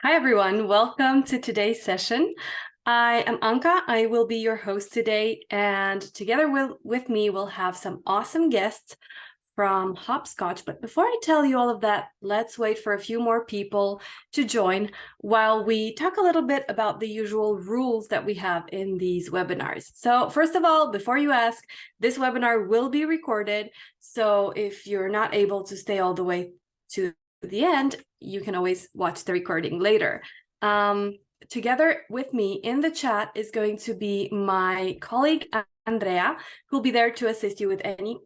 Hi, everyone. Welcome to today's session. I am Anka. I will be your host today, and together with me, we'll have some awesome guests from Hopscotch. But before I tell you all of that, let's wait for a few more people to join while we talk a little bit about the usual rules that we have in these webinars. So first of all, before you ask, this webinar will be recorded. So if you're not able to stay all the way to the end, you can always watch the recording later. Together with me in the chat is going to be my colleague, Andrea, who'll be there to assist you with any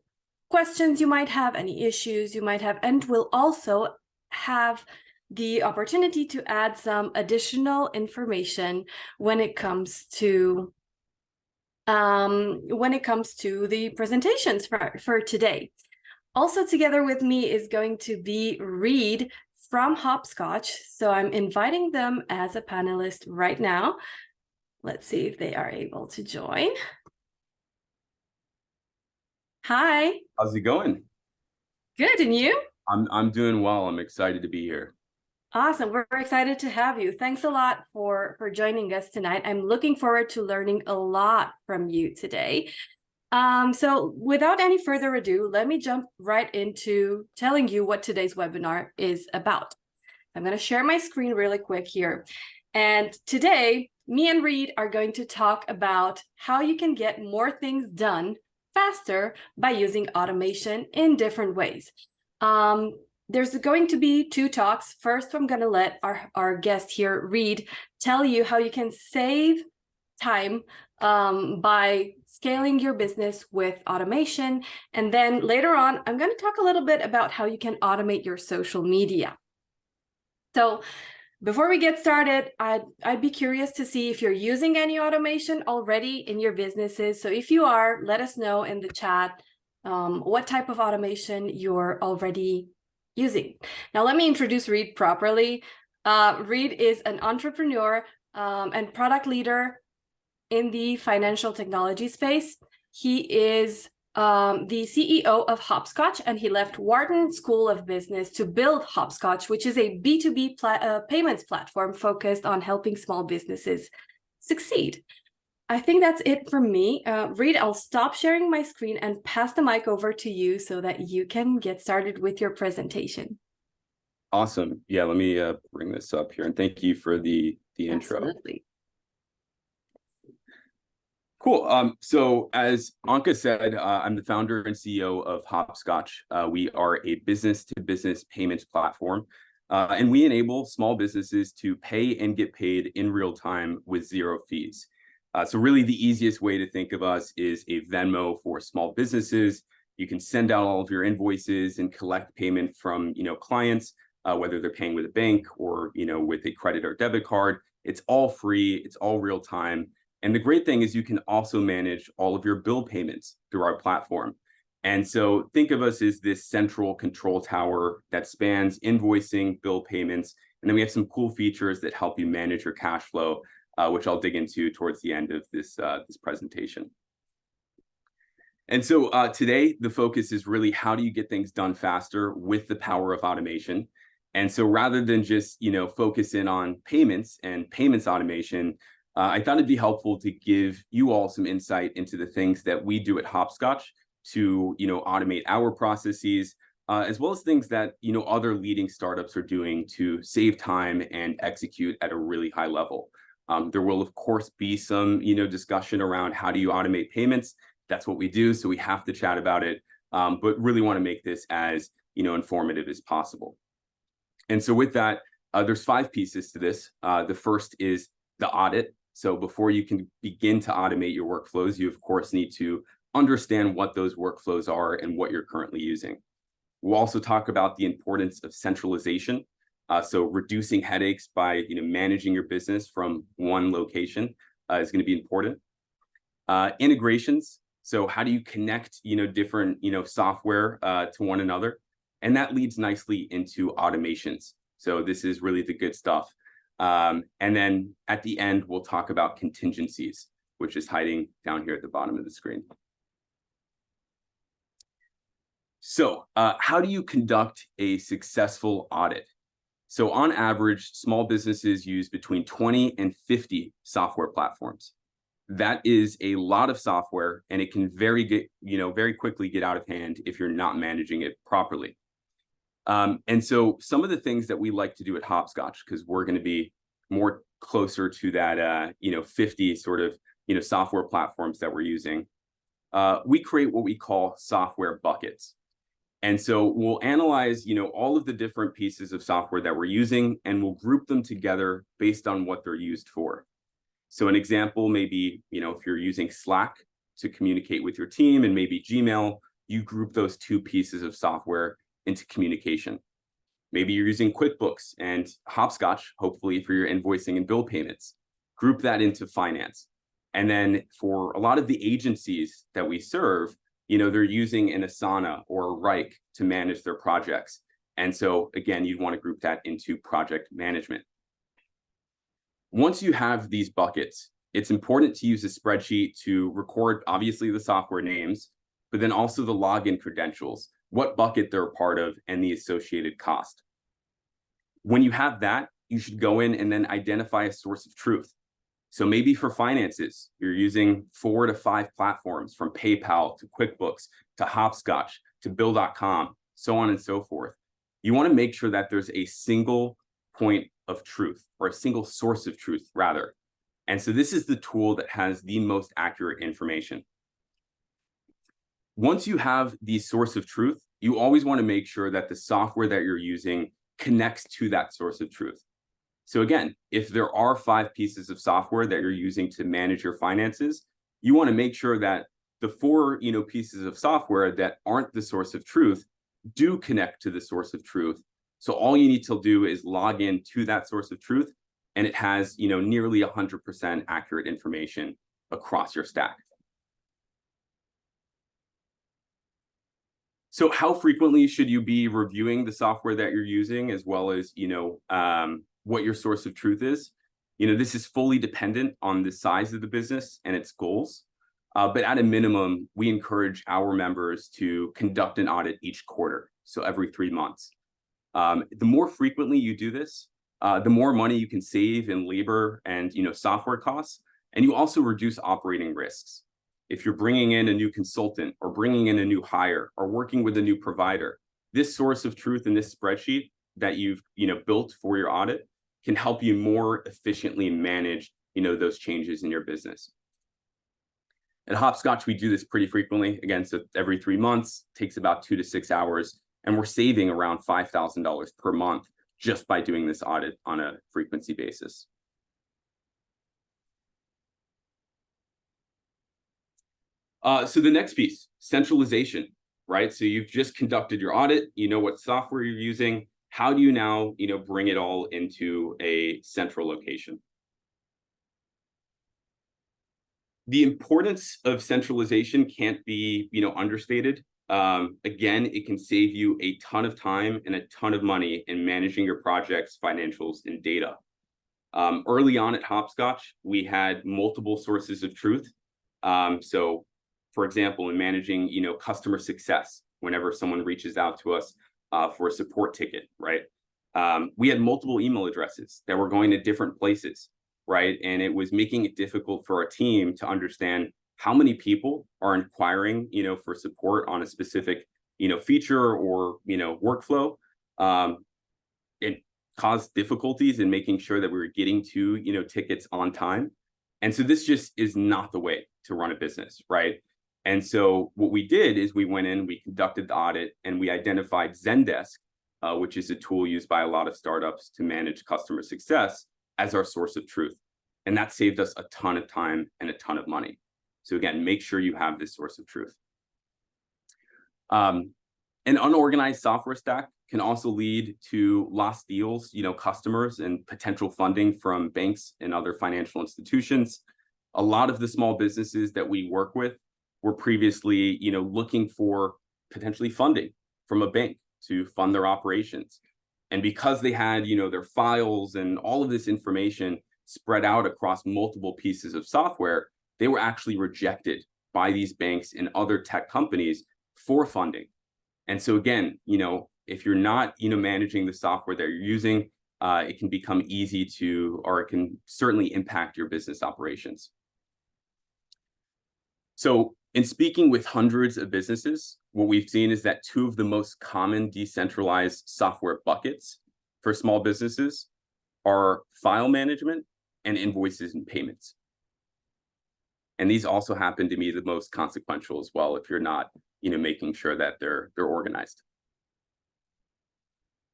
questions you might have, any issues you might have, and will also have the opportunity to add some additional information when it comes to the presentations for today. Also together with me is going to be Reed from Hopscotch. So I'm inviting them as a panelist right now. Let's see if they are able to join. Hi. How's it going? Good, and you? I'm doing well. I'm excited to be here. Awesome. We're excited to have you. Thanks a lot for joining us tonight. I'm looking forward to learning a lot from you today. So without any further ado, let me jump right into telling you what today's webinar is about. I'm going to share my screen really quick here. And today, me and Reed are going to talk about how you can get more things done faster by using automation in different ways. There's going to be two talks. First, I'm going to let our guest here, Reed, tell you how you can save time by scaling your business with automation. And then later on, I'm going to talk a little bit about how you can automate your social media. So before we get started, I'd be curious to see if you're using any automation already in your businesses. So if you are, let us know in the chat what type of automation you're already using. Now, let me introduce Reed properly. Reed is an entrepreneur and product leader in the financial technology space. He is the CEO of Hopscotch, and he left Wharton School of Business to build Hopscotch, which is a B2B payments platform focused on helping small businesses succeed. I think that's it from me. Reed, I'll stop sharing my screen and pass the mic over to you so that you can get started with your presentation. Awesome. Yeah, let me bring this up here, and thank you for the intro. Absolutely. Cool. So as Anka said, I'm the founder and CEO of Hopscotch. We are a business-to-business payments platform, and we enable small businesses to pay and get paid in real time with zero fees. So really the easiest way to think of us is a Venmo for small businesses. You can send out all of your invoices and collect payment from clients, whether they're paying with a bank or with a credit or debit card. It's all free. It's all real time. And the great thing is you can also manage all of your bill payments through our platform. And so think of us as this central control tower that spans invoicing, bill payments, and then we have some cool features that help you manage your cash flow, which I'll dig into towards the end of this presentation. And so today, the focus is really how do you get things done faster with the power of automation. And so rather than just focus in on payments and payments automation, I thought it'd be helpful to give you all some insight into the things that we do at Hopscotch to automate our processes, as well as things that other leading startups are doing to save time and execute at a really high level. There will of course be some discussion around how do you automate payments. That's what we do, so we have to chat about it, but really want to make this as informative as possible. And so with that, there's 5 pieces to this. The first is the audit. So before you can begin to automate your workflows, you of course need to understand what those workflows are and what you're currently using. We'll also talk about the importance of centralization. So reducing headaches by managing your business from one location is going to be important. Integrations. So how do you connect different software to one another? And that leads nicely into automations. So this is really the good stuff. And then at the end, we'll talk about contingencies, which is hiding down here at the bottom of the screen. So how do you conduct a successful audit? So on average, small businesses use between 20 and 50 software platforms. That is a lot of software, and it can very quickly get out of hand if you're not managing it properly. And so some of the things that we like to do at Hopscotch, because we're going to be more closer to that 50 sort of software platforms that we're using, we create what we call software buckets. And so we'll analyze all of the different pieces of software that we're using, and we'll group them together based on what they're used for. So an example may be, if you're using Slack to communicate with your team, and maybe Gmail, you group those two pieces of software into communication. Maybe you're using QuickBooks and Hopscotch, hopefully for your invoicing and bill payments. Group that into finance. And then for a lot of the agencies that we serve, they're using an Asana or a Rike to manage their projects. And so again, you'd want to group that into project management. Once you have these buckets, it's important to use a spreadsheet to record, obviously, the software names, but then also the login credentials, what bucket they're a part of, and the associated cost. When you have that, you should go in and then identify a source of truth. So maybe for finances, you're using 4 to 5 platforms, from PayPal to QuickBooks to Hopscotch to Bill.com, so on and so forth. You want to make sure that there's a single point of truth, or a single source of truth, rather. And so this is the tool that has the most accurate information. Once you have the source of truth, you always want to make sure that the software that you're using connects to that source of truth. So again, if there are 5 pieces of software that you're using to manage your finances, you want to make sure that the 4 pieces of software that aren't the source of truth do connect to the source of truth. So all you need to do is log in to that source of truth, and it has nearly 100% accurate information across your stack. So how frequently should you be reviewing the software that you're using, as well as what your source of truth is? This is fully dependent on the size of the business and its goals. But at a minimum, we encourage our members to conduct an audit each quarter, so every 3 months. The more frequently you do this, the more money you can save in labor and software costs, and you also reduce operating risks. If you're bringing in a new consultant, or bringing in a new hire, or working with a new provider, this source of truth in this spreadsheet that you've built for your audit can help you more efficiently manage those changes in your business. At Hopscotch, we do this pretty frequently. Again, so every 3 months, takes about 2 to 6 hours, and we're saving around $5,000 per month just by doing this audit on a frequency basis. So the next piece, centralization, right? So you've just conducted your audit, what software you're using. How do you now, bring it all into a central location? The importance of centralization can't be, understated. Again, it can save you a ton of time and a ton of money in managing your projects, financials, and data. Early on at Hopscotch, we had multiple sources of truth. So, for example, in managing, customer success, whenever someone reaches out to us for a support ticket, right? We had multiple email addresses that were going to different places, right? And it was making it difficult for our team to understand how many people are inquiring, for support on a specific, feature or, workflow. It caused difficulties in making sure that we were getting to, tickets on time. And so this just is not the way to run a business, right? And so what we did is we went in, we conducted the audit, and we identified Zendesk, which is a tool used by a lot of startups to manage customer success, as our source of truth. And that saved us a ton of time and a ton of money. So again, make sure you have this source of truth. An unorganized software stack can also lead to lost deals, customers, and potential funding from banks and other financial institutions. A lot of the small businesses that we work with were previously, looking for potentially funding from a bank to fund their operations. And because they had, their files and all of this information spread out across multiple pieces of software, they were actually rejected by these banks and other tech companies for funding. And so again, if you're not, managing the software that you're using, it can become easy to, or it can certainly impact your business operations. So in speaking with hundreds of businesses, what we've seen is that two of the most common decentralized software buckets for small businesses are file management and invoices and payments. And these also happen to be the most consequential as well if you're not, making sure that they're organized.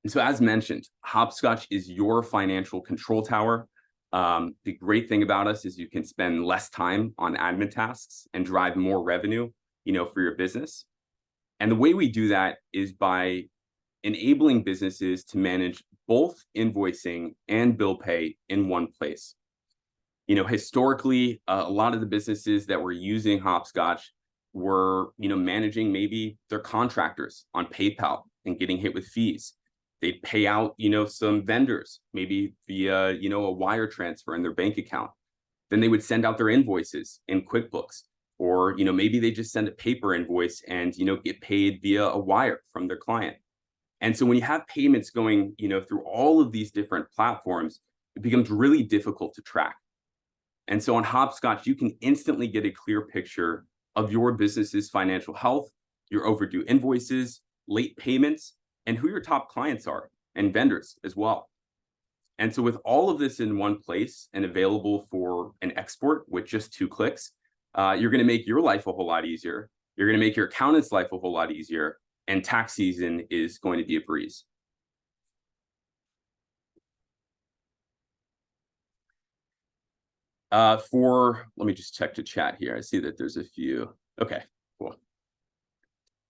And so as mentioned, Hopscotch is your financial control tower. The great thing about us is you can spend less time on admin tasks and drive more revenue, for your business. And the way we do that is by enabling businesses to manage both invoicing and bill pay in one place. Historically, a lot of the businesses that were using Hopscotch were, managing maybe their contractors on PayPal and getting hit with fees. They'd pay out, some vendors, maybe via, a wire transfer in their bank account. Then they would send out their invoices in QuickBooks, or, maybe they just send a paper invoice and, get paid via a wire from their client. And so when you have payments going, through all of these different platforms, it becomes really difficult to track. And so on Hopscotch, you can instantly get a clear picture of your business's financial health, your overdue invoices, late payments, and who your top clients are and vendors as well. And so with all of this in one place and available for an export with just 2 clicks, you're going to make your life a whole lot easier. You're going to make your accountant's life a whole lot easier. And tax season is going to be a breeze. Let me just check the chat here. I see that there's a few. Okay, cool.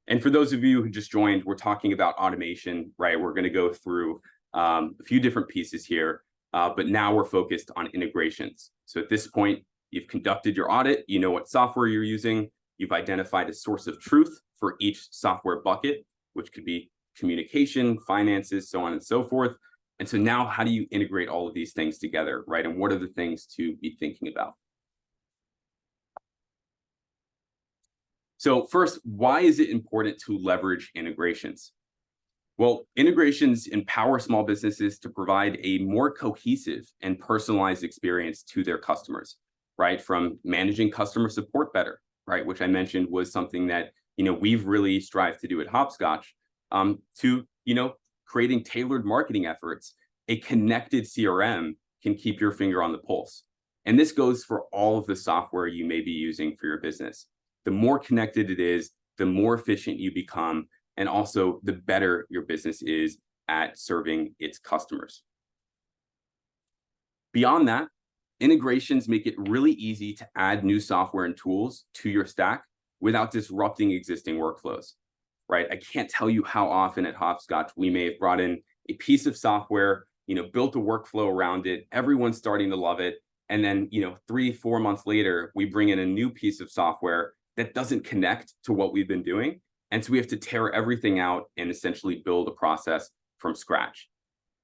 And for those of you who just joined, we're talking about automation, right? We're going to go through a few different pieces here, but now we're focused on integrations. So at this point, you've conducted your audit, you know what software you're using, you've identified a source of truth for each software bucket, which could be communication, finances, so on and so forth. And so now how do you integrate all of these things together, right? And what are the things to be thinking about? So first, why is it important to leverage integrations? Well, integrations empower small businesses to provide a more cohesive and personalized experience to their customers, right? From managing customer support better, right? Which I mentioned was something that, we've really strived to do at Hopscotch, to, creating tailored marketing efforts. A connected CRM can keep your finger on the pulse. And this goes for all of the software you may be using for your business. The more connected it is, the more efficient you become, and also the better your business is at serving its customers. Beyond that, integrations make it really easy to add new software and tools to your stack without disrupting existing workflows, right? I can't tell you how often at Hopscotch we may have brought in a piece of software, built a workflow around it, everyone's starting to love it, and then, 3-4 months later, we bring in a new piece of software that doesn't connect to what we've been doing. And so we have to tear everything out and essentially build a process from scratch.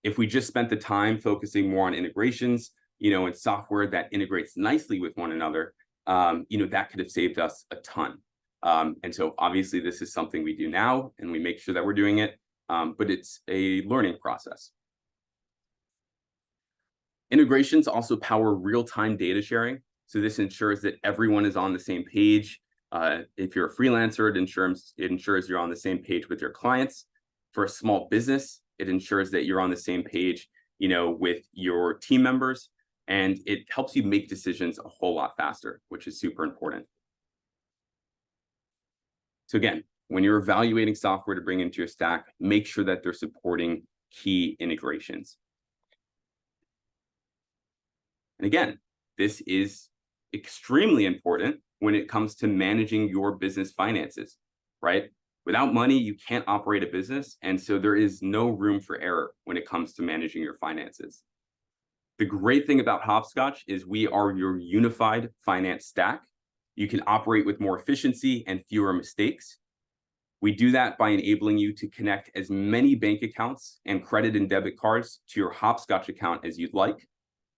If we just spent the time focusing more on integrations, and software that integrates nicely with one another, that could have saved us a ton. And so obviously this is something we do now and we make sure that we're doing it, but it's a learning process. Integrations also power real-time data sharing. So this ensures that everyone is on the same page. If you're a freelancer, it ensures you're on the same page with your clients. For a small business, it ensures that you're on the same page, with your team members, and it helps you make decisions a whole lot faster, which is super important. So again, when you're evaluating software to bring into your stack, make sure that they're supporting key integrations. And again, this is extremely important when it comes to managing your business finances, right? Without money, you can't operate a business. And so there is no room for error when it comes to managing your finances. The great thing about Hopscotch is we are your unified finance stack. You can operate with more efficiency and fewer mistakes. We do that by enabling you to connect as many bank accounts and credit and debit cards to your Hopscotch account as you'd like.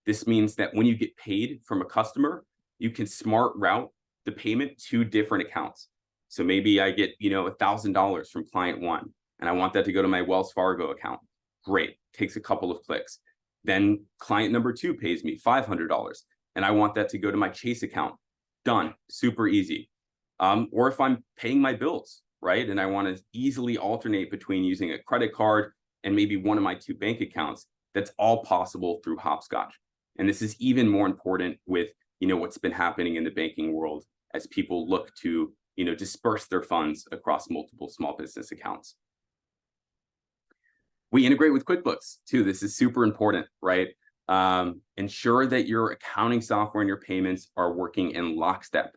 This means that when you get paid from a customer, you can smart route the payment to different accounts. So maybe I get, $1,000 from client 1, and I want that to go to my Wells Fargo account. Great, takes a couple of clicks. Then client number 2 pays me $500, and I want that to go to my Chase account. Done, super easy. Or if I'm paying my bills, right, and I want to easily alternate between using a credit card and maybe one of my 2 bank accounts, that's all possible through Hopscotch. And this is even more important with, what's been happening in the banking world as people look to, disperse their funds across multiple small business accounts. We integrate with QuickBooks too. This is super important, right? Ensure that your accounting software and your payments are working in lockstep.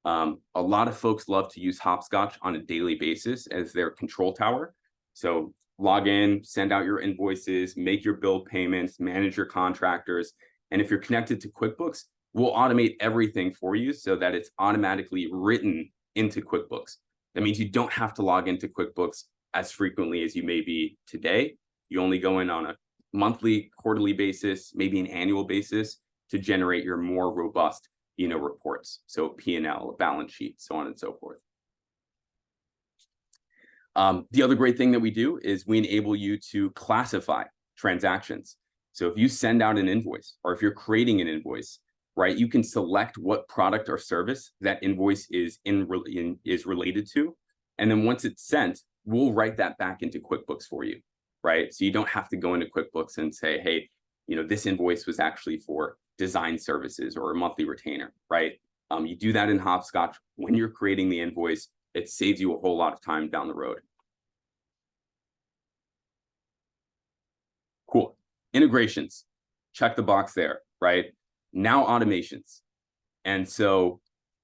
A lot of folks love to use Hopscotch on a daily basis as their control tower. So log in, send out your invoices, make your bill payments, manage your contractors. And if you're connected to QuickBooks, we'll automate everything for you so that it's automatically written into QuickBooks. That means you don't have to log into QuickBooks as frequently as you may be today. You only go in on a monthly, quarterly basis, maybe an annual basis to generate your more robust, reports. So P&L, balance sheet, so on and so forth. The other great thing that we do is we enable you to classify transactions. So if you send out an invoice, or if you're creating an invoice, right, you can select what product or service that invoice is related to. And then once it's sent, we'll write that back into QuickBooks for you, right? So you don't have to go into QuickBooks and say, hey, this invoice was actually for design services or a monthly retainer, right? You do that in Hopscotch when you're creating the invoice. It saves you a whole lot of time down the road. Cool. Integrations, check the box there, right? Now automations. And so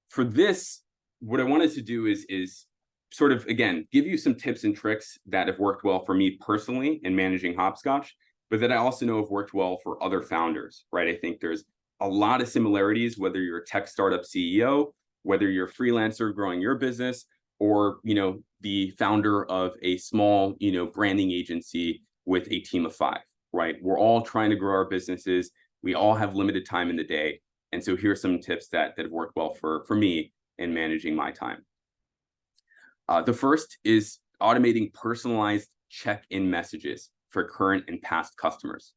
for this, what I wanted to do is sort of, again, give you some tips and tricks that have worked well for me personally in managing Hopscotch, but that I also know have worked well for other founders, right? I think there's a lot of similarities, whether you're a tech startup CEO, whether you're a freelancer growing your business, or, the founder of a small, branding agency with a team of 5, right? We're all trying to grow our businesses. We all have limited time in the day. And so here are some tips that have worked well for me in managing my time. The first is automating personalized check-in messages for current and past customers,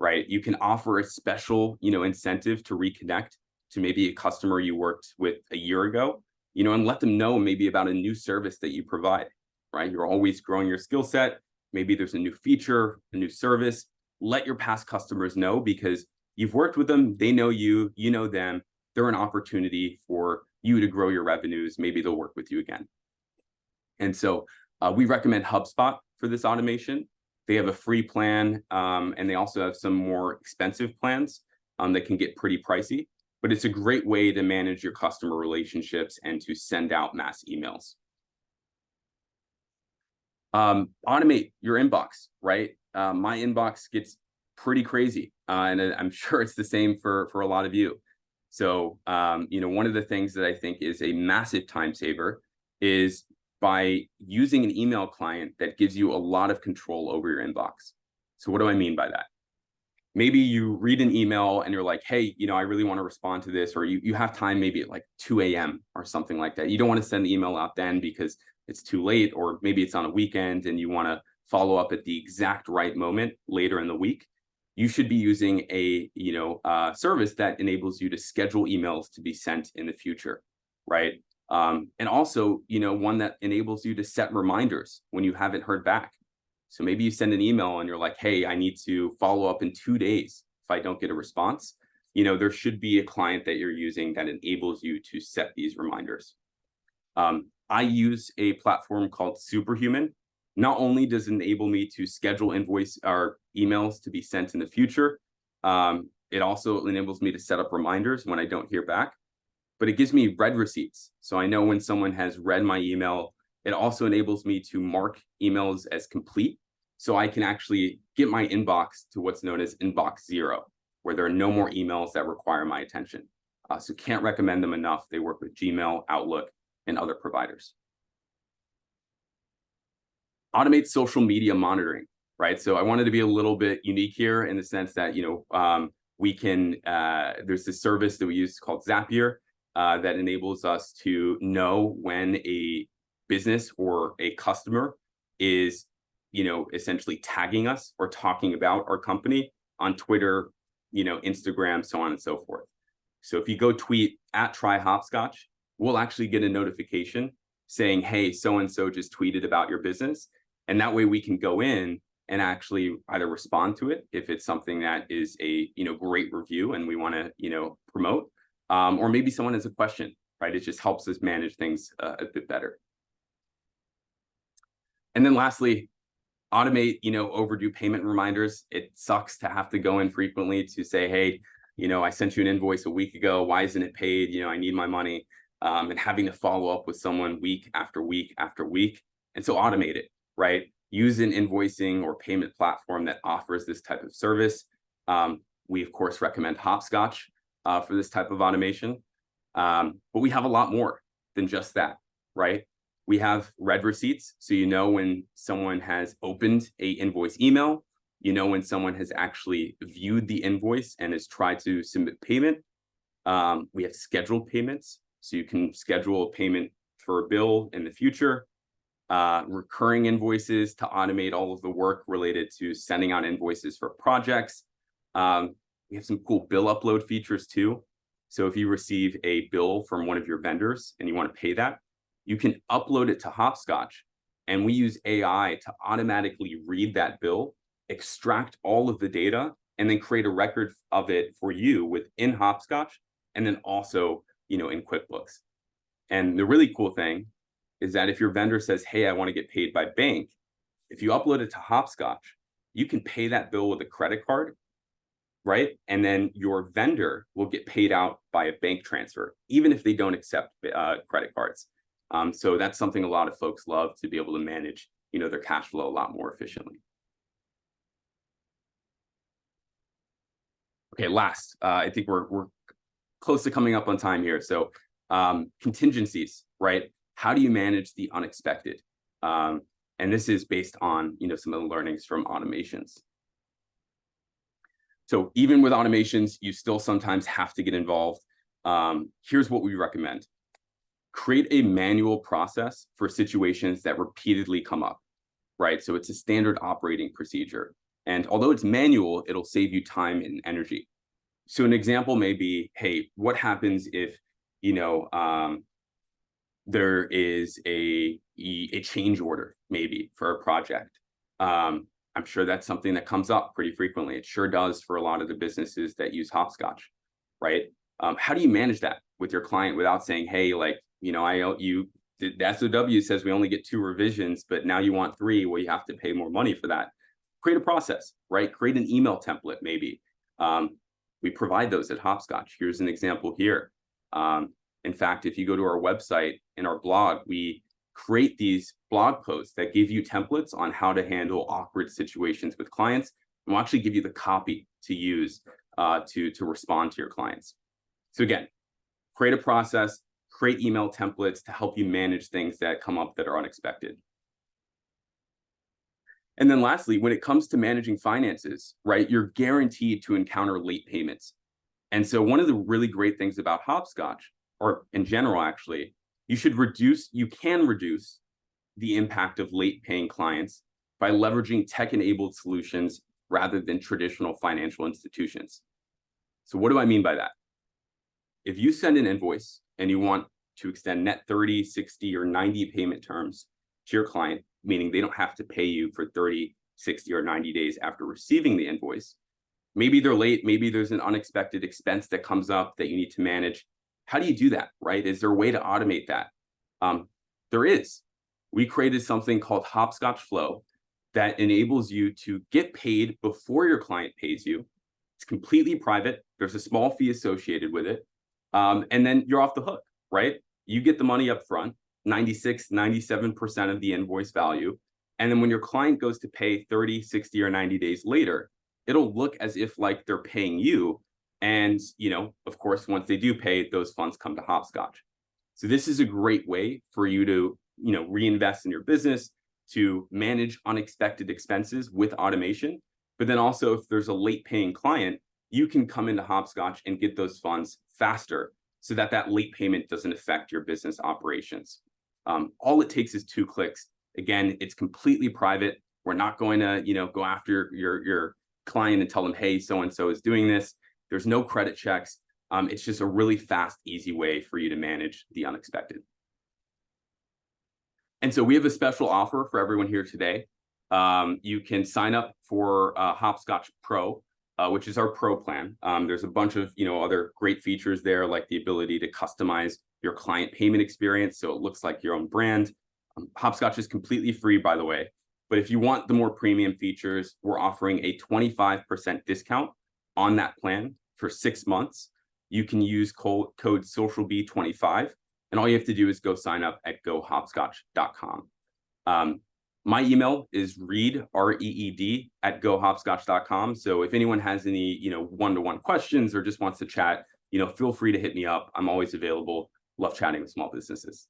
right? You can offer a special, incentive to reconnect to maybe a customer you worked with a year ago, and let them know maybe about a new service that you provide, right? You're always growing your skill set. Maybe there's a new feature, a new service. Let your past customers know, because you've worked with them, they know you, you know them. They're an opportunity for you to grow your revenues. Maybe they'll work with you again. And so we recommend HubSpot for this automation. They have a free plan, and they also have some more expensive plans that can get pretty pricey. But it's a great way to manage your customer relationships and to send out mass emails. Automate your inbox, right? My inbox gets pretty crazy, and I'm sure it's the same for a lot of you. So, one of the things that I think is a massive time saver is by using an email client that gives you a lot of control over your inbox. So what do I mean by that? Maybe you read an email and you're like, hey, I really want to respond to this, or you have time maybe at like 2 a.m. or something like that. You don't want to send the email out then because it's too late, or maybe it's on a weekend and you want to follow up at the exact right moment later in the week. You should be using a service that enables you to schedule emails to be sent in the future, right? And also, one that enables you to set reminders when you haven't heard back. So maybe you send an email and you're like, hey, I need to follow up in 2 days if I don't get a response. There should be a client that you're using that enables you to set these reminders. I use a platform called Superhuman. Not only does it enable me to schedule invoice or emails to be sent in the future, it also enables me to set up reminders when I don't hear back, but it gives me read receipts. So I know when someone has read my email. It also enables me to mark emails as complete, so I can actually get my inbox to what's known as inbox 0, where there are no more emails that require my attention. So can't recommend them enough. They work with Gmail, Outlook, and other providers. Automate social media monitoring, right? So I wanted to be a little bit unique here in the sense that, we can, there's this service that we use called Zapier that enables us to know when a business or a customer is, essentially tagging us or talking about our company on Twitter, Instagram, so on and so forth. So if you go tweet at Try Hopscotch, we'll actually get a notification saying, hey, so-and-so just tweeted about your business. And that way we can go in and actually either respond to it if it's something that is a great review and we want to promote, or maybe someone has a question, right? It just helps us manage things a bit better. And then lastly, automate overdue payment reminders. It sucks to have to go in frequently to say, hey, I sent you an invoice a week ago, why isn't it paid? I need my money. And having to follow up with someone week after week after week. And so automate it, right? Use an invoicing or payment platform that offers this type of service. We, of course, recommend Hopscotch for this type of automation. But we have a lot more than just that, right? We have read receipts. So when someone has opened a invoice email, when someone has actually viewed the invoice and has tried to submit payment. We have scheduled payments. So you can schedule a payment for a bill in the future. Recurring invoices to automate all of the work related to sending out invoices for projects. We have some cool bill upload features too. So if you receive a bill from one of your vendors and you want to pay that, you can upload it to Hopscotch, and we use AI to automatically read that bill, extract all of the data, and then create a record of it for you within Hopscotch, and then also in QuickBooks. And the really cool thing is that if your vendor says, hey, I want to get paid by bank, if you upload it to Hopscotch, you can pay that bill with a credit card, right? And then your vendor will get paid out by a bank transfer, even if they don't accept credit cards. So that's something a lot of folks love, to be able to manage their cash flow a lot more efficiently. Okay, last, I think we're close to coming up on time here. So contingencies, right? How do you manage the unexpected? And this is based on some of the learnings from automations. So even with automations, you still sometimes have to get involved. Here's what we recommend. Create a manual process for situations that repeatedly come up, right? So it's a standard operating procedure. And although it's manual, it'll save you time and energy. So an example may be, hey, what happens if, there is a change order maybe for a project? I'm sure that's something that comes up pretty frequently. It sure does for a lot of the businesses that use Hopscotch, right? How do you manage that with your client without saying, hey, I owe you, the SOW says we only get 2 revisions, but now you want 3, well, you have to pay more money for that. Create a process, right? Create an email template, maybe. We provide those at Hopscotch. Here's an example here. In fact, if you go to our website, in our blog, we create these blog posts that give you templates on how to handle awkward situations with clients. And we'll actually give you the copy to use to respond to your clients. So again, create a process, create email templates to help you manage things that come up that are unexpected. And then lastly, when it comes to managing finances, right, you're guaranteed to encounter late payments. And so one of the really great things about Hopscotch, or in general, actually, you can reduce the impact of late paying clients by leveraging tech-enabled solutions rather than traditional financial institutions. So what do I mean by that? If you send an invoice and you want to extend net 30, 60, or 90 payment terms to your client, meaning they don't have to pay you for 30, 60, or 90 days after receiving the invoice, maybe they're late, maybe there's an unexpected expense that comes up that you need to manage. How do you do that, right? Is there a way to automate that? There is. We created something called Hopscotch Flow that enables you to get paid before your client pays you. It's completely private. There's a small fee associated with it. And then you're off the hook, right? You get the money up front, 96, 97% of the invoice value. And then when your client goes to pay 30, 60, or 90 days later, it'll look as if like they're paying you. And, of course, once they do pay, those funds come to Hopscotch. So this is a great way for you to, reinvest in your business, to manage unexpected expenses with automation. But then also, if there's a late paying client, you can come into Hopscotch and get those funds faster so that that late payment doesn't affect your business operations. All it takes is 2 clicks. Again, it's completely private. We're not going to, go after your client and tell them, hey, so-and-so is doing this. There's no credit checks. It's just a really fast, easy way for you to manage the unexpected. And so we have a special offer for everyone here today. You can sign up for Hopscotch Pro, which is our Pro plan. There's a bunch of other great features there, like the ability to customize your client payment experience so it looks like your own brand. Hopscotch is completely free, by the way. But if you want the more premium features, we're offering a 25% discount on that plan for 6 months. You can use code SocialB25, and all you have to do is go sign up at gohopscotch.com. My email is reed, R-E-E-D, at gohopscotch.com. So if anyone has any, one-to-one questions or just wants to chat, feel free to hit me up. I'm always available. Love chatting with small businesses.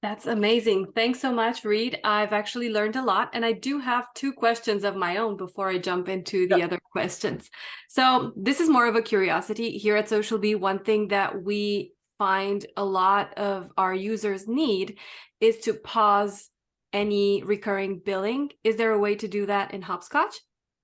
That's amazing. Thanks so much, Reed. I've actually learned a lot, and I do have 2 questions of my own before I jump into the other questions. So this is more of a curiosity. Here at SocialB, one thing that we find a lot of our users need is to pause any recurring billing. Is there a way to do that in Hopscotch?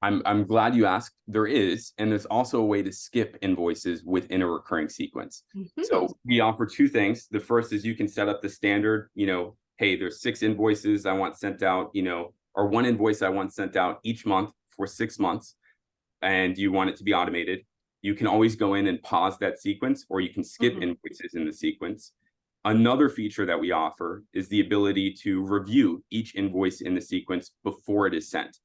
I'm glad you asked. There is, and there's also a way to skip invoices within a recurring sequence. So we offer 2 things. The first is you can set up the standard, hey, there's 6 invoices I want sent out, or 1 invoice I want sent out each month for 6 months, and you want it to be automated. You can always go in and pause that sequence, or you can skip invoices in the sequence. Another feature that we offer is the ability to review each invoice in the sequence before it is sent.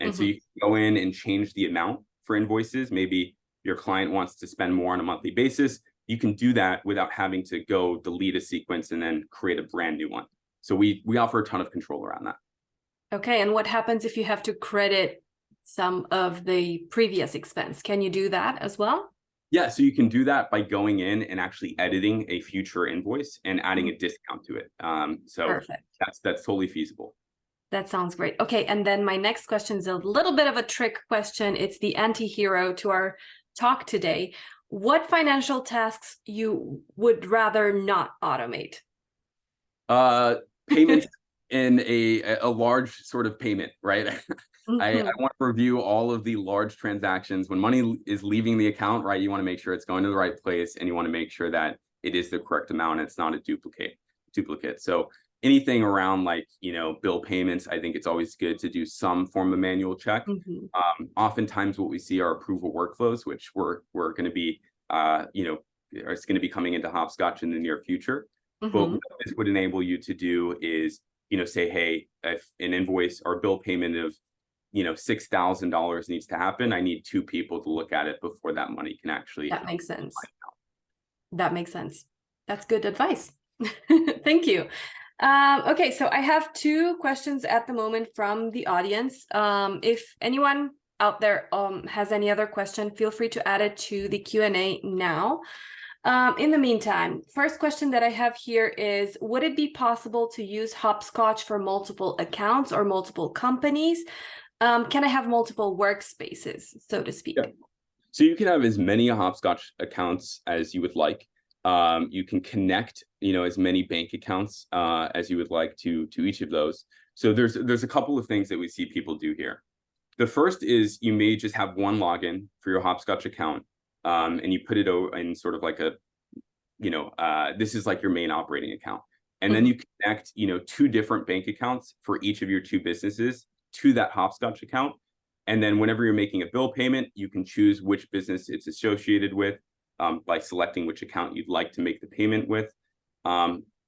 And so you can go in and change the amount for invoices. Maybe your client wants to spend more on a monthly basis. You can do that without having to go delete a sequence and then create a brand new one. So we offer a ton of control around that. Okay, and what happens if you have to credit some of the previous expense? Can you do that as well? Yeah, so you can do that by going in and actually editing a future invoice and adding a discount to it. So Perfect. That's totally feasible. That sounds great. Okay, and then my next question is a little bit of a trick question. It's the anti-hero to our talk today. What financial tasks you would rather not automate? Payments in a large sort of payment, right? I want to review all of the large transactions. When money is leaving the account, right, you want to make sure it's going to the right place, and you want to make sure that it is the correct amount. It's not a duplicate. So anything around bill payments, I think it's always good to do some form of manual check. Oftentimes what we see are approval workflows, which we're going to be, it's going to be coming into Hopscotch in the near future. But what this would enable you to do is, say, hey, if an invoice or bill payment of, $6,000 needs to happen, I need 2 people to look at it before that money can actually. That makes sense. That makes sense. That's good advice. Thank you. Okay, so I have 2 questions at the moment from the audience. If anyone out there has any other question, feel free to add it to the Q&A now. In the meantime, first question that I have here is, would it be possible to use Hopscotch for multiple accounts or multiple companies? Can I have multiple workspaces, so to speak? Yeah. So you can have as many Hopscotch accounts as you would like. You can connect, as many bank accounts as you would like to each of those. So there's a couple of things that we see people do here. The first is you may just have one login for your Hopscotch account, and you put it in sort of like a, this is like your main operating account. And then you connect, 2 different bank accounts for each of your 2 businesses to that Hopscotch account. And then whenever you're making a bill payment, you can choose which business it's associated with by selecting which account you'd like to make the payment with.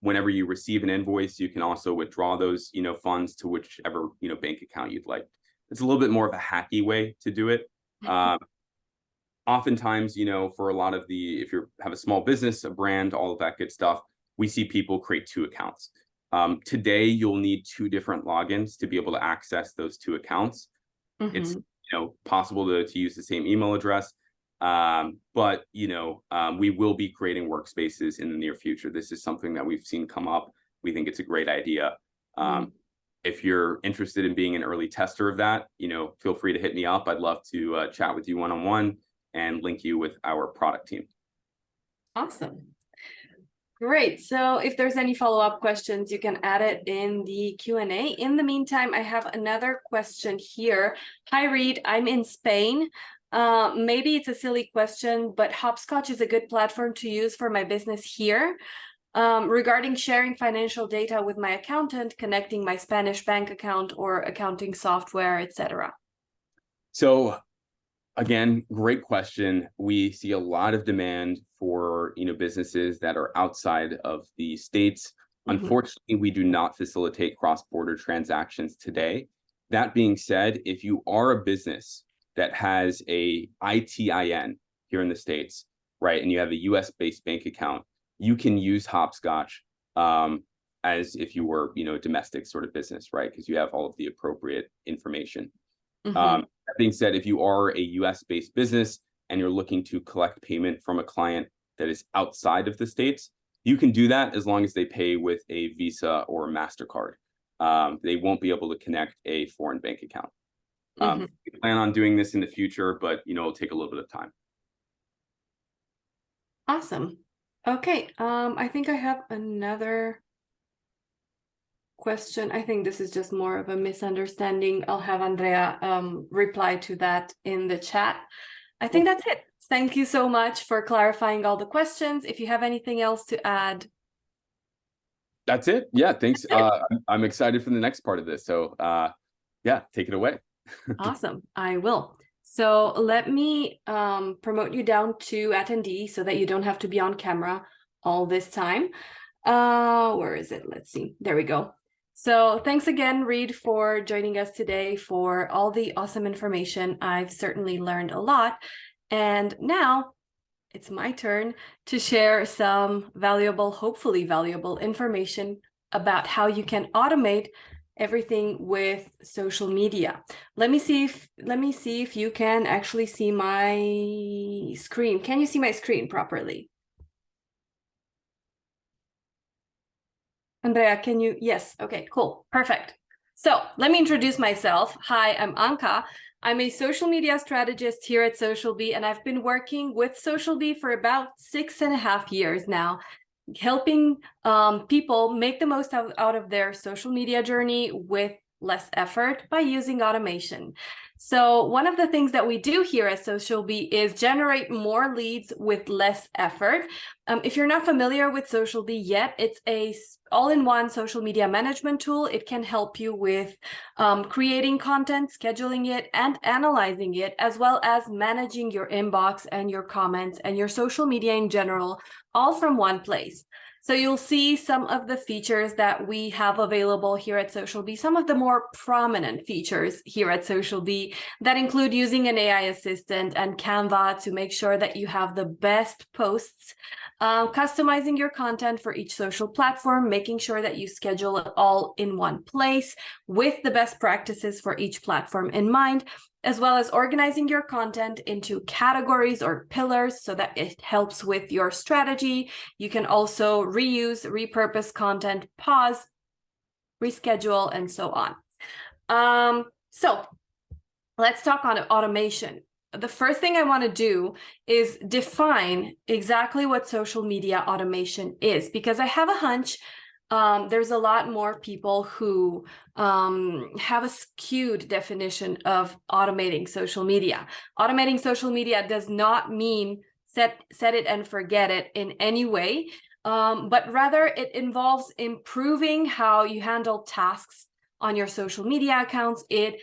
Whenever you receive an invoice, you can also withdraw those, funds to whichever, bank account you'd like. It's a little bit more of a hacky way to do it. Oftentimes, for a lot of if you have a small business, a brand, all of that good stuff, we see people create 2 accounts. Today, you'll need 2 different logins to be able to access those 2 accounts. It's possible to use the same email address, but we will be creating workspaces in the near future. This is something that we've seen come up. We think it's a great idea. If you're interested in being an early tester of that, feel free to hit me up. I'd love to chat with you one-on-one and link you with our product team. Awesome. Great. So if there's any follow-up questions, you can add it in the Q&A. In the meantime, I have another question here. Hi, Reed. I'm in Spain. Maybe it's a silly question, but Hopscotch is a good platform to use for my business here. Regarding sharing financial data with my accountant, connecting my Spanish bank account or accounting software, etc. So again, great question. We see a lot of demand for, businesses that are outside of the States. Unfortunately, we do not facilitate cross-border transactions today. That being said, if you are a business that has a ITIN here in the States, right, and you have a US-based bank account, you can use Hopscotch as if you were, a domestic sort of business, right, because you have all of the appropriate information. That being said, if you are a US-based business and you're looking to collect payment from a client that is outside of the States, you can do that as long as they pay with a Visa or a MasterCard. They won't be able to connect a foreign bank account. We plan on doing this in the future, but it'll take a little bit of time. Awesome. Okay, I think I have another question. I think this is just more of a misunderstanding. I'll have Andrea reply to that in the chat. I think that's it. Thank you so much for clarifying all the questions. If you have anything else to add. That's it. Yeah, thanks. I'm excited for the next part of this. So yeah, take it away. Awesome. I will. So let me promote you down to attendee so that you don't have to be on camera all this time. Where is it? Let's see. There we go. So thanks again, Reed, for joining us today, for all the awesome information. I've certainly learned a lot. And now it's my turn to share some valuable, hopefully valuable information about how you can automate everything with social media. Let me see if you can actually see my screen. Can you see my screen properly? Andrea, can you? Yes. Okay, cool. Perfect. So let me introduce myself. Hi, I'm Anka. I'm a social media strategist here at SocialBee, and I've been working with SocialBee for about 6.5 years now, helping people make the most out of their social media journey with less effort by using automation. So one of the things that we do here at SocialBee is generate more leads with less effort. If you're not familiar with SocialBee yet, it's a all-in-one social media management tool. It can help you with creating content, scheduling it, and analyzing it, as well as managing your inbox and your comments and your social media in general, all from one place. So you'll see some of the features that we have available here at SocialBee, some of the more prominent features here at SocialBee that include using an AI assistant and Canva to make sure that you have the best posts, customizing your content for each social platform, making sure that you schedule it all in one place with the best practices for each platform in mind, as well as organizing your content into categories or pillars so that it helps with your strategy. You can also reuse, repurpose content, pause, reschedule, and so on. So let's talk on automation. The first thing I want to do is define exactly what social media automation is, because I have a hunch there's a lot more people who have a skewed definition of automating social media. Automating social media does not mean set it and forget it in any way, but rather it involves improving how you handle tasks on your social media accounts. It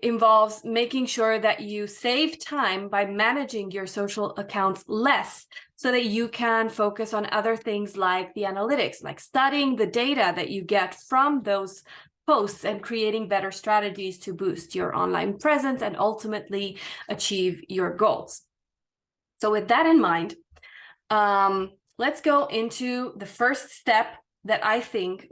involves making sure that you save time by managing your social accounts less so that you can focus on other things like the analytics, like studying the data that you get from those posts and creating better strategies to boost your online presence and ultimately achieve your goals. So with that in mind, let's go into the first step that I think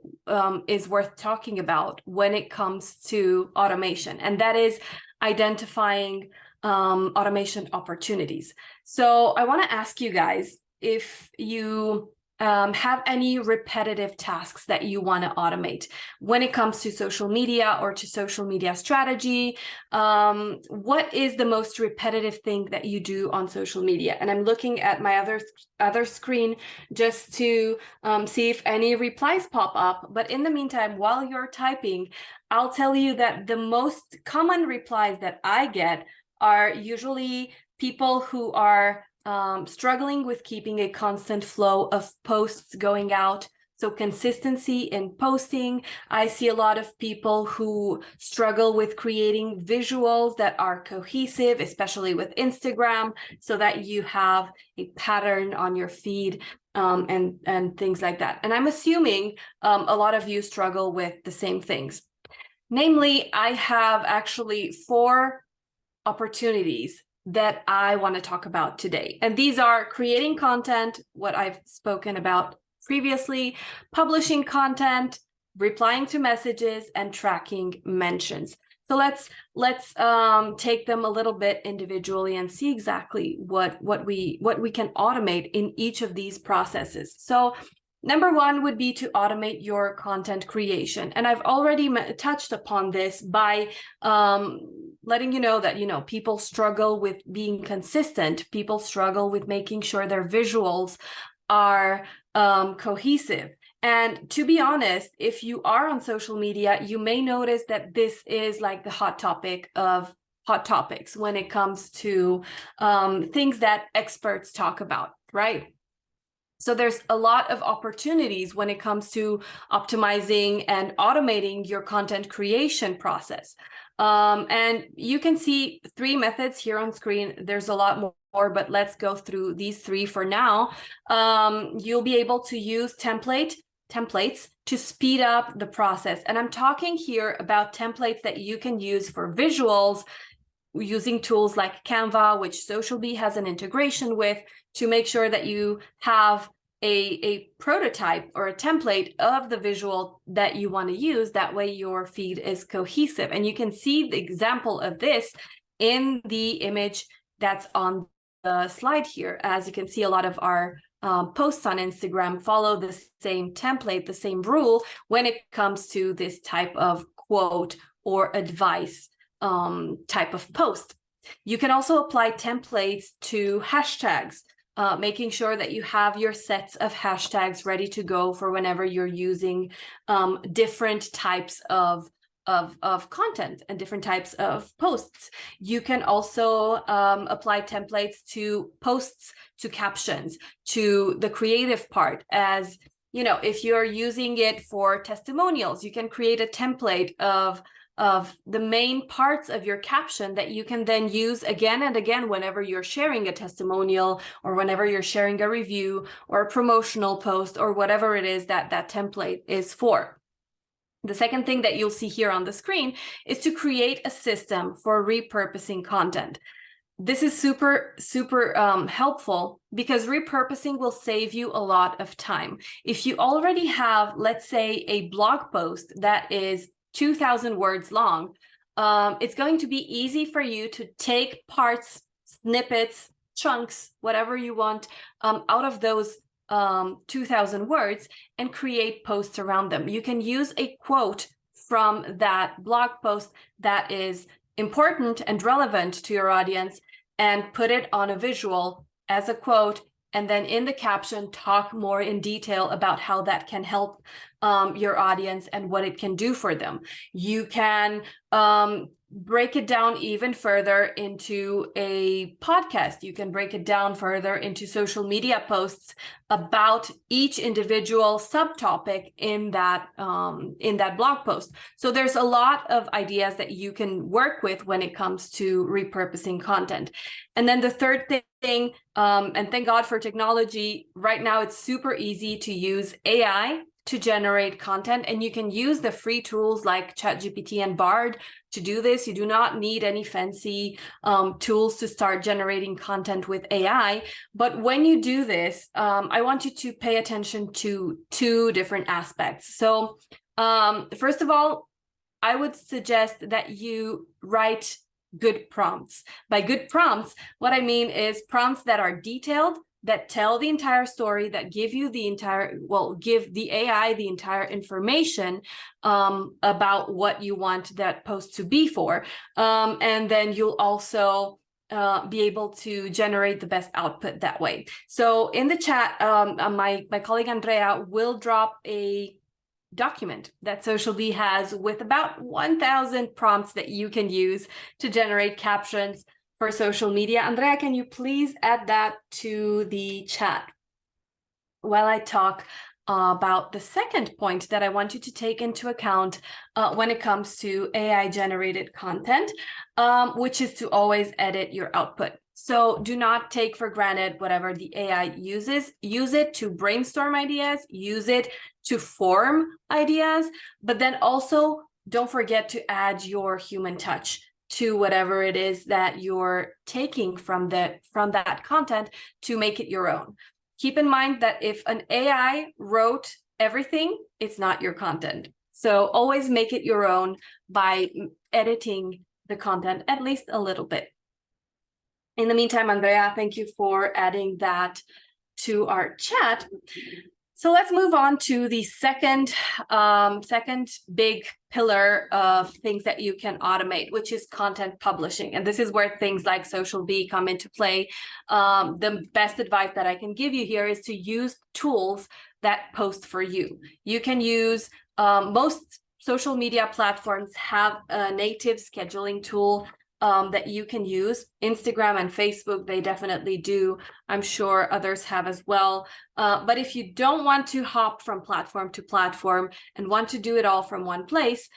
is worth talking about when it comes to automation, and that is identifying automation opportunities. So I want to ask you guys, if you have any repetitive tasks that you want to automate when it comes to social media or to social media strategy. What is the most repetitive thing that you do on social media? And I'm looking at my other screen just to see if any replies pop up. But in the meantime, while you're typing, I'll tell you that the most common replies that I get are usually people who are struggling with keeping a constant flow of posts going out. So consistency in posting. I see a lot of people who struggle with creating visuals that are cohesive, especially with Instagram, so that you have a pattern on your feed and things like that. And I'm assuming a lot of you struggle with the same things. Namely, I have actually 4 opportunities that I want to talk about today. And these are creating content, what I've spoken about previously, publishing content, replying to messages, and tracking mentions. So let's take them a little bit individually and see exactly what we can automate in each of these processes. So number 1 would be to automate your content creation. And I've already touched upon this by letting you know that, people struggle with being consistent. People struggle with making sure their visuals are cohesive. And to be honest, if you are on social media, you may notice that this is like the hot topic of hot topics when it comes to things that experts talk about, right? So there's a lot of opportunities when it comes to optimizing and automating your content creation process. And you can see 3 methods here on screen. There's a lot more, but let's go through these 3 for now. You'll be able to use templates to speed up the process. And I'm talking here about templates that you can use for visuals using tools like Canva, which Socialbee has an integration with, to make sure that you have a prototype or a template of the visual that you want to use. That way your feed is cohesive. And you can see the example of this in the image that's on the slide here. As you can see, a lot of our posts on Instagram follow the same template, the same rule when it comes to this type of quote or advice type of post. You can also apply templates to hashtags, making sure that you have your sets of hashtags ready to go for whenever you're using different types of content and different types of posts. You can also apply templates to posts, to captions, to the creative part. As if you're using it for testimonials, you can create a template of the main parts of your caption that you can then use again and again whenever you're sharing a testimonial or whenever you're sharing a review or a promotional post or whatever it is that template is for. The second thing that you'll see here on the screen is to create a system for repurposing content. This is super helpful because repurposing will save you a lot of time. If you already have, let's say, a blog post that is 2,000 words long, it's going to be easy for you to take parts, snippets, chunks, whatever you want, out of those 2,000 words and create posts around them. You can use a quote from that blog post that is important and relevant to your audience and put it on a visual as a quote, and then in the caption talk more in detail about how that can help your audience and what it can do for them. You can break it down even further into a podcast. You can break it down further into social media posts about each individual subtopic in that blog post. So there's a lot of ideas that you can work with when it comes to repurposing content. And then the third thing, and thank God for technology, right now it's super easy to use AI to generate content, and you can use the free tools like ChatGPT and Bard to do this. You do not need any fancy tools to start generating content with AI. But when you do this, I want you to pay attention to 2 different aspects. So first of all, I would suggest that you write good prompts. By good prompts, what I mean is prompts that are detailed, that tell the entire story, that give you the entire, well, give the AI the entire information about what you want that post to be for. And then you'll also be able to generate the best output that way. So in the chat, my colleague Andrea will drop a document that Social Bee has with about 1,000 prompts that you can use to generate captions for social media. Andrea, can you please add that to the chat while I talk about the second point that I want you to take into account when it comes to AI generated content, which is to always edit your output. So do not take for granted whatever the AI uses. Use it to brainstorm ideas, use it to form ideas, but then also don't forget to add your human touch to whatever it is that you're taking from that content to make it your own. Keep in mind that if an AI wrote everything, it's not your content. So always make it your own by editing the content at least a little bit. In the meantime, Andrea, thank you for adding that to our chat. So let's move on to the second big pillar of things that you can automate, which is content publishing. And this is where things like Social Bee come into play. The best advice that I can give you here is to use tools that post for you. You can use, most social media platforms have a native scheduling tool that you can use. Instagram and Facebook, they definitely do. I'm sure others have as well. But if you don't want to hop from platform to platform and want to do it all from one place,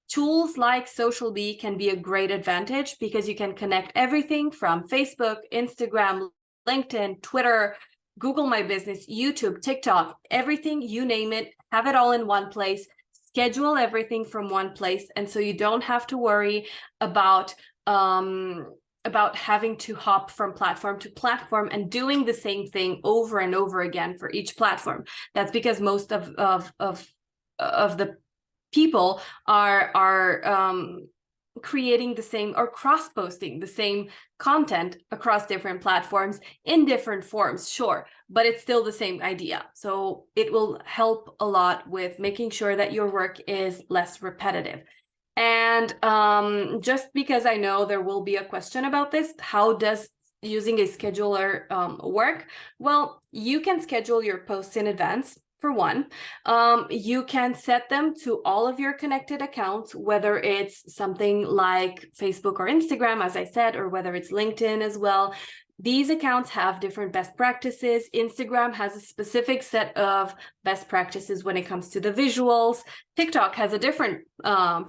tools like Social Bee can be a great advantage because you can connect everything from Facebook, Instagram, LinkedIn, Twitter, Google My Business, YouTube, TikTok, everything, you name it, have it all in one place, schedule everything from one place. And so you don't have to worry about having to hop from platform to platform and doing the same thing over and over again for each platform. That's because most of the people are creating the same or cross-posting the same content across different platforms in different forms, sure, but it's still the same idea. So it will help a lot with making sure that your work is less repetitive. And just because I know there will be a question about this, how does using a scheduler work? Well, you can schedule your posts in advance. For one, you can set them to all of your connected accounts, whether it's something like Facebook or Instagram, as I said, or whether it's LinkedIn as well. These accounts have different best practices. Instagram has a specific set of best practices when it comes to the visuals. TikTok has a different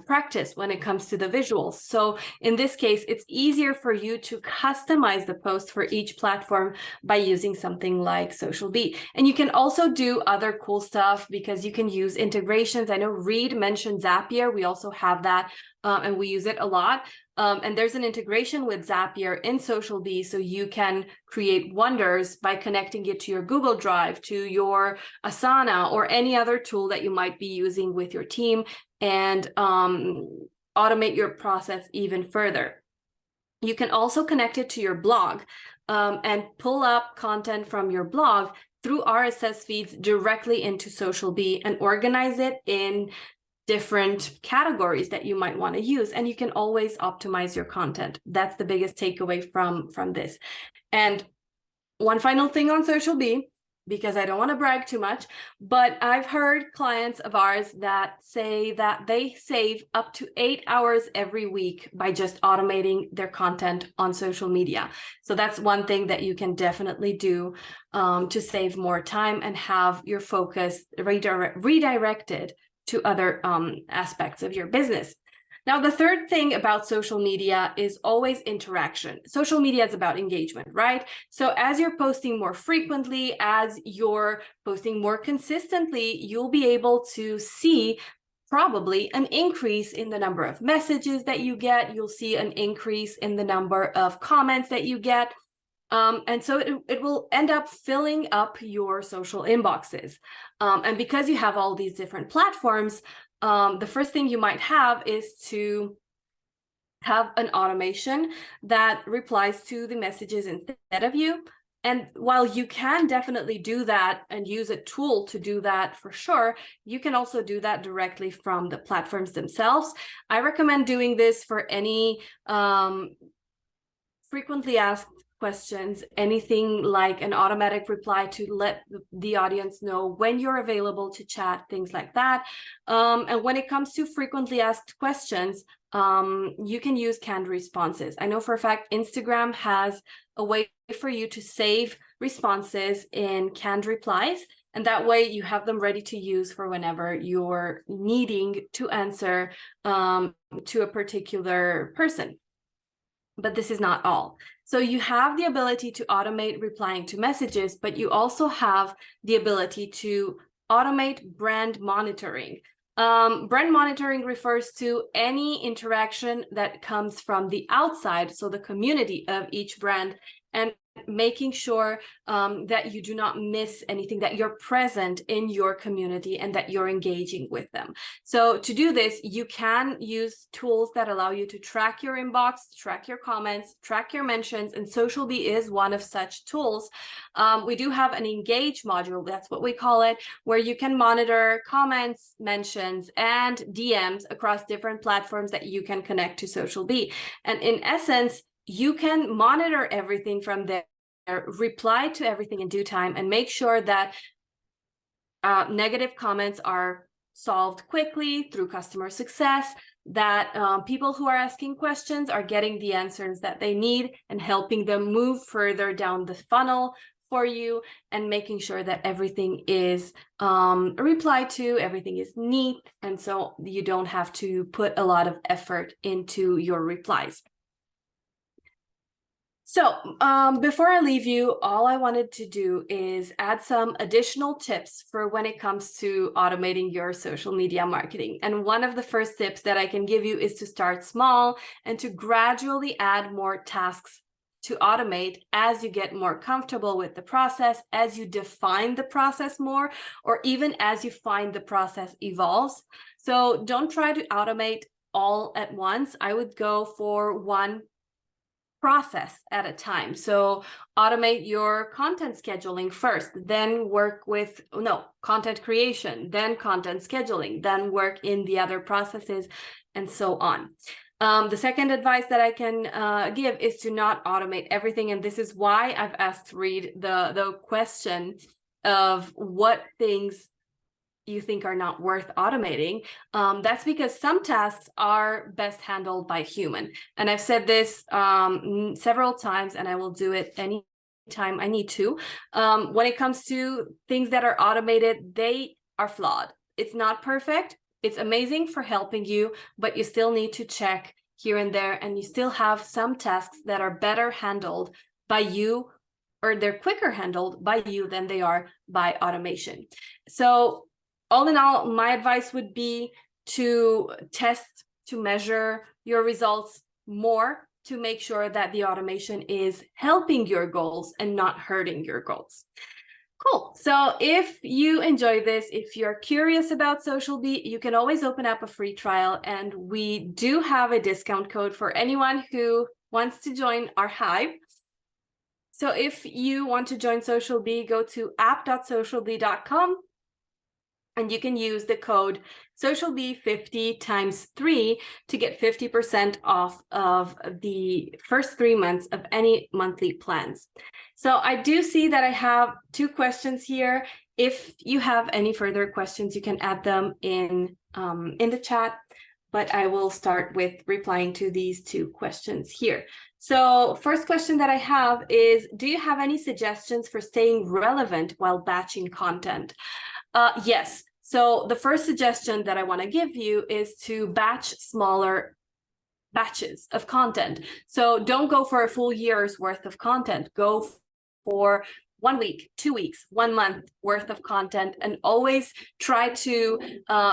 practice when it comes to the visuals. So in this case, it's easier for you to customize the post for each platform by using something like Social Bee. And you can also do other cool stuff because you can use integrations. I know Reed mentioned Zapier. We also have that and we use it a lot. And there's an integration with Zapier in Social Bee, so you can create wonders by connecting it to your Google Drive, to your Asana, or any other tool that you might be using with your team, and automate your process even further. You can also connect it to your blog and pull up content from your blog through RSS feeds directly into Social Bee and organize it in different categories that you might want to use, and you can always optimize your content. That's the biggest takeaway from this. And one final thing on Social Bee, because I don't want to brag too much, but I've heard clients of ours that say that they save up to 8 hours every week by just automating their content on social media. So that's one thing that you can definitely do to save more time and have your focus redirected to other aspects of your business. Now, the third thing about social media is always interaction. Social media is about engagement, right? So as you're posting more frequently, as you're posting more consistently, you'll be able to see probably an increase in the number of messages that you get. You'll see an increase in the number of comments that you get. And so it will end up filling up your social inboxes. And because you have all these different platforms, the first thing you might have is to have an automation that replies to the messages instead of you. And while you can definitely do that and use a tool to do that for sure, you can also do that directly from the platforms themselves. I recommend doing this for any frequently asked questions, anything like an automatic reply to let the audience know when you're available to chat, things like that. And when it comes to frequently asked questions, you can use canned responses. I know for a fact Instagram has a way for you to save responses in canned replies, and that way you have them ready to use for whenever you're needing to answer to a particular person. But this is not all. So you have the ability to automate replying to messages, but you also have the ability to automate brand monitoring. Brand monitoring refers to any interaction that comes from the outside, so the community of each brand, and making sure that you do not miss anything, that you're present in your community and that you're engaging with them. So to do this, you can use tools that allow you to track your inbox, track your comments, track your mentions, and Social.Bee is one of such tools. We do have an engage module, that's what we call it, where you can monitor comments, mentions, and DMs across different platforms that you can connect to Social.Bee. And in essence, you can monitor everything from there, reply to everything in due time, and make sure that negative comments are solved quickly through customer success, that people who are asking questions are getting the answers that they need and helping them move further down the funnel for you, and making sure that everything is replied to, everything is neat, and so you don't have to put a lot of effort into your replies. So before I leave you, all I wanted to do is add some additional tips for when it comes to automating your social media marketing. And one of the first tips that I can give you is to start small and to gradually add more tasks to automate as you get more comfortable with the process, as you define the process more, or even as you find the process evolves. So don't try to automate all at once. I would go for one process at a time. So automate your content scheduling first, then work with content creation, then content scheduling, then work in the other processes, and so on. The second advice that I can give is to not automate everything, and this is why I've asked Reed the question of what things you think are not worth automating. That's because some tasks are best handled by human. And I've said this several times, and I will do it anytime I need to. When it comes to things that are automated, they are flawed. It's not perfect. It's amazing for helping you, but you still need to check here and there, and you still have some tasks that are better handled by you, or they're quicker handled by you than they are by automation. So all in all, my advice would be to test, to measure your results more, to make sure that the automation is helping your goals and not hurting your goals. Cool. So if you enjoy this, if you're curious about Social.Bee, you can always open up a free trial, and we do have a discount code for anyone who wants to join our hive. So if you want to join Social.Bee, go to app.socialbee.com. and you can use the code Social.Bee 50 times 3 to get 50% off of the first 3 months of any monthly plans. So I do see that I have 2 questions here. If you have any further questions, you can add them in the chat, but I will start with replying to these 2 questions here. So first question that I have is, do you have any suggestions for staying relevant while batching content? Yes. So the first suggestion that I want to give you is to batch smaller batches of content. So don't go for a full year's worth of content. Go for 1 week, 2 weeks, 1 month worth of content, and always try to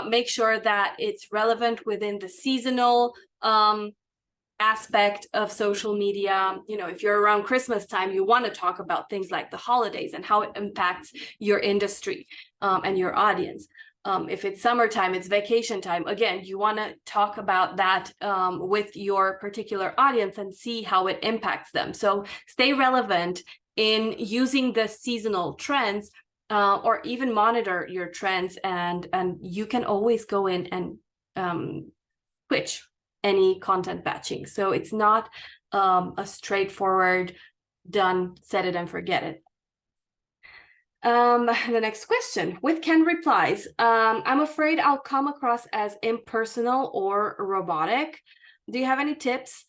make sure that it's relevant within the seasonal aspect of social media. You know, if you're around Christmas time, you want to talk about things like the holidays and how it impacts your industry and your audience. If it's summertime, it's vacation time. Again, you want to talk about that with your particular audience and see how it impacts them. So stay relevant in using the seasonal trends, or even monitor your trends, and you can always go in and switch any content batching. So it's not a straightforward done, set it and forget it. The next question, with canned replies, I'm afraid I'll come across as impersonal or robotic. Do you have any tips?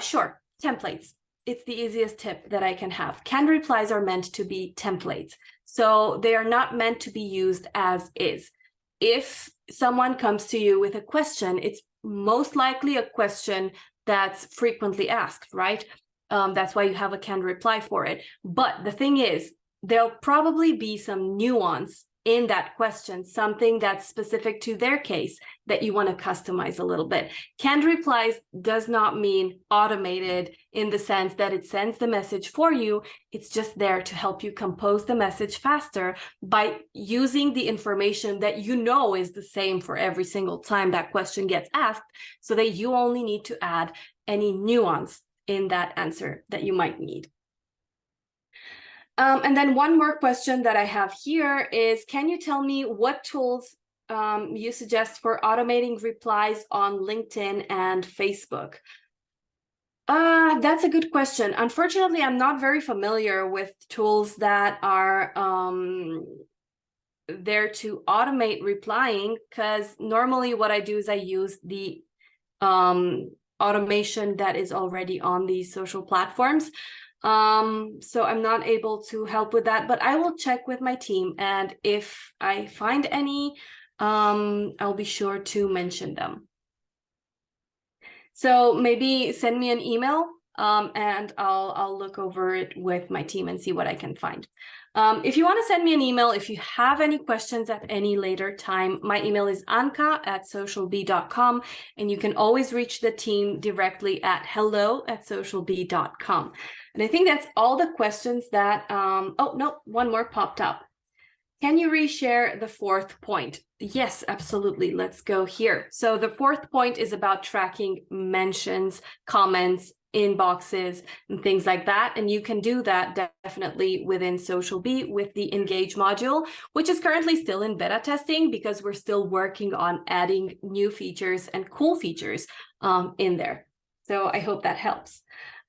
Sure, templates. It's the easiest tip that I can have. Canned replies are meant to be templates, so they are not meant to be used as is. If someone comes to you with a question, it's most likely a question that's frequently asked, right? That's why you have a canned reply for it. But the thing is, there'll probably be some nuance in that question, something that's specific to their case that you want to customize a little bit. Canned replies does not mean automated in the sense that it sends the message for you. It's just there to help you compose the message faster by using the information that you know is the same for every single time that question gets asked, so that you only need to add any nuance in that answer that you might need. And then one more question that I have here is, can you tell me what tools you suggest for automating replies on LinkedIn and Facebook? That's a good question. Unfortunately, I'm not very familiar with tools that are there to automate replying, because normally what I do is I use the automation that is already on these social platforms. So I'm not able to help with that, but I will check with my team, and if I find any, I'll be sure to mention them. So maybe send me an email, and I'll look over it with my team and see what I can find. If you want to send me an email, if you have any questions at any later time, my email is anka@socialbee.com, and you can always reach the team directly at hello@socialbee.com. And I think that's all the questions that, oh, no, one more popped up. Can you reshare the fourth point? Yes, absolutely. Let's go here. So the fourth point is about tracking mentions, comments, inboxes, and things like that. And you can do that definitely within SocialBee with the Engage module, which is currently still in beta testing because we're still working on adding new features and cool features in there. So I hope that helps.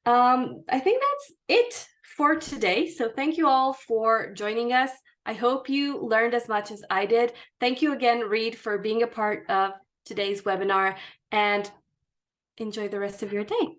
I think that's it for today. So thank you all for joining us. I hope you learned as much as I did. Thank you again, Reed, for being a part of today's webinar, and enjoy the rest of your day.